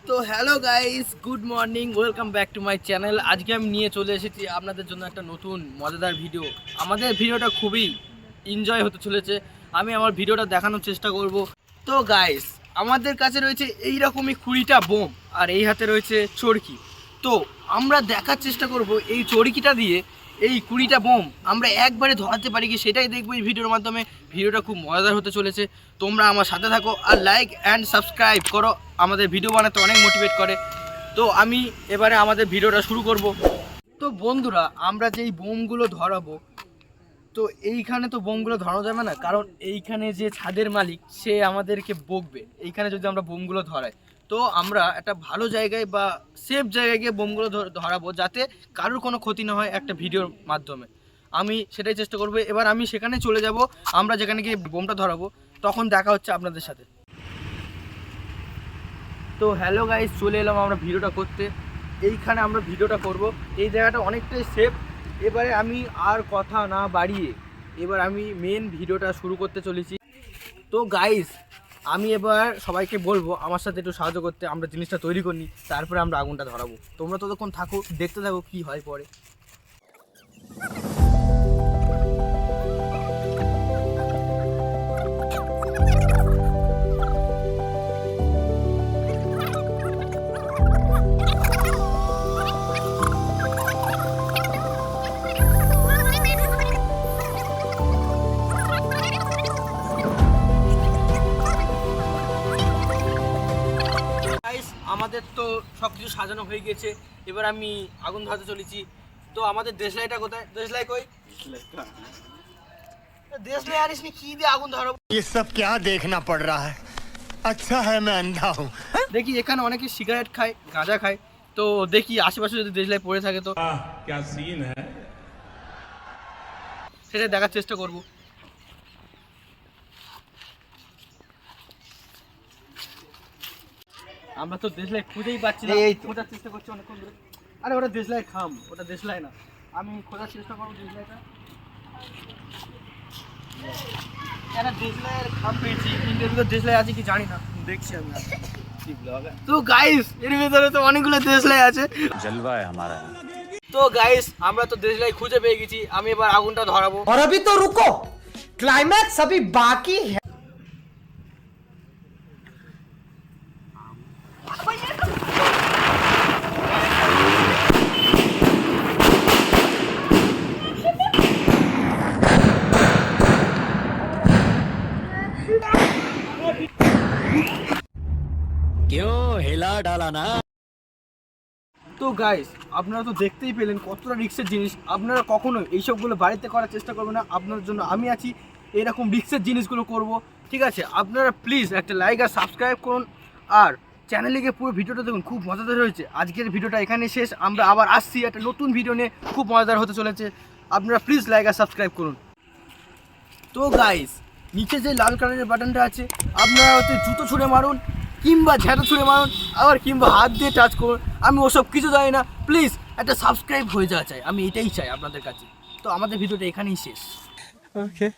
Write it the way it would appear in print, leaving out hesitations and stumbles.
তো hello guys, good morning, welcome back to my channel. আজকে আমি নিয়ে চলে এসেছি আপনাদের জন্য একটা নতুন মজাদার ভিডিও। আমাদের ভিডিওটা খুবই এনজয় হতে চলেছে। আমি আমার ভিডিওটা দেখানোর চেষ্টা করব। তো গাইস, আমাদের কাছে রয়েছে এইরকমই 20টা বোম, আর এই হাতে রয়েছে চরকি। তো আমরা দেখার চেষ্টা করব এই চরকিটা দিয়ে এই 20টা বোম আমরা একবারে ধরাতে পারি কি, সেটাই দেখবো এই ভিডিওর মাধ্যমে। ভিডিওটা খুব মজাদার হতে চলেছে, তোমরা আমার সাথে থাকো আর লাইক অ্যান্ড সাবস্ক্রাইব করো, আমাদের ভিডিও বানাতে অনেক মোটিভেট করে। তো আমি এবারে আমাদের ভিডিওটা শুরু করব। তো বন্ধুরা, আমরা যেই বোমগুলো ধরাবো, তো এইখানে তো বোমগুলো ধরানো যাবে না, কারণ এইখানে যে ছাদের মালিক সে আমাদেরকে বকবে এইখানে যদি আমরা বোমগুলো ধরাই। তো আমরা একটা ভালো জায়গায় বা সেফ জায়গায় গিয়ে বোমগুলো ধরাবো, যাতে কারোর কোনো ক্ষতি না হয় একটা ভিডিওর মাধ্যমে। আমি সেটাই চেষ্টা করবো। এবার আমি সেখানে চলে যাব, আমরা যেখানে গিয়ে বোমটা ধরাবো, তখন দেখা হচ্ছে আপনাদের সাথে। তো হ্যালো গাইস, চলে এলাম আমরা ভিডিওটা করতে। এইখানে আমরা ভিডিওটা করব, এই জায়গাটা অনেকটাই সেফ। এবারে আমি আর কথা না বাড়িয়ে এবার আমি মেন ভিডিওটা শুরু করতে চলেছি। তো গাইস, আমি এবার সবাইকে বলবো আমার সাথে একটু সাহায্য করতে। আমরা জিনিসটা তৈরি করি, তারপরে আমরা আগুনটা ধরাবো। তোমরা ততক্ষণ থাকো, দেখতে থাকো কি হয় পরে। আমাদের তো সব কিছু সাজানো হয়ে গেছে, এবার আমি আগুন ধরাতে চলেছি। তো আমাদের দেশলাইটা কোথায়? দেশলাই কই? দেশলাই আনিস নি, কি দিয়ে আগুন ধরাবো? ये सब क्या देखना पड़ रहा है? अच्छा है मैं अंधा हूँ। দেখি এখানে অনেকে সিগারেট খায়, গাঁজা খায়। তো দেখি আশেপাশে যদি দেশলাই পড়ে থাকে তো क्या सीन है। সেটা দেখার চেষ্টা করব। আমরা তো দেশলাই খুঁজেই পাচ্ছি না, খোঁজার চেষ্টা করছি অনেকক্ষণ ধরে। আরে ওটা দেশলাই খাম, ওটা দেশলাই না। আমি খোঁজার চেষ্টা করবো দেশলাইটা। একটা দেশলাইয়ের খাম পেয়েছি, কিন্তু এর ভিতরে দেশলাই আছে কি জানি না, দেখছি আমি। তো গাইস, এর ভিতরে তো অনেকগুলো দেশলাই আছে। जलवा है हमारा। তো গাইস, আমরা তো দেশলাই খুঁজে পেয়ে গেছি। আমি এবার আগুনটা ধরাবো। और अभी तो रुको, क्लाइमैक्स अभी बाकी है। क्यों हिला डाला ना? তো গাইস, আপনারা তো দেখতেই পেলেন কতটা রিস্কের জিনিস। আপনারা কখনো এইসবগুলো বাড়িতে করার চেষ্টা করবেন না। আপনার জন্য আমি আছি, এরকম রিস্কের জিনিসগুলো করব, ঠিক আছে? আপনারা প্লিজ একটা লাইক আর সাবস্ক্রাইব করুন, আর চ্যানেলে গিয়ে পুরো ভিডিওটা দেখুন, খুব মজাদার হয়েছে। আজকের ভিডিওটা এখানে শেষ, আমরা আবার আসছি একটা নতুন ভিডিও নিয়ে, খুব মজাদার হতে চলেছে। আপনারা প্লিজ লাইক আর সাবস্ক্রাইব করুন। তো গাইস, নিচে যে লাল কালারের বাটনটা আছে, আপনারা হচ্ছে জুতো ছুঁড়ে মারুন, কিংবা ঝাঁটা ছুঁড়ে মারুন, আবার কিংবা হাত দিয়ে টাচ করুন। আমি ওসব কিছু জানি না, প্লিজ একটা সাবস্ক্রাইব হয়ে যাওয়া চাই, আমি এটাই চাই আপনাদের কাছে। তো আমাদের ভিডিওটা এখানেই শেষ। Okay.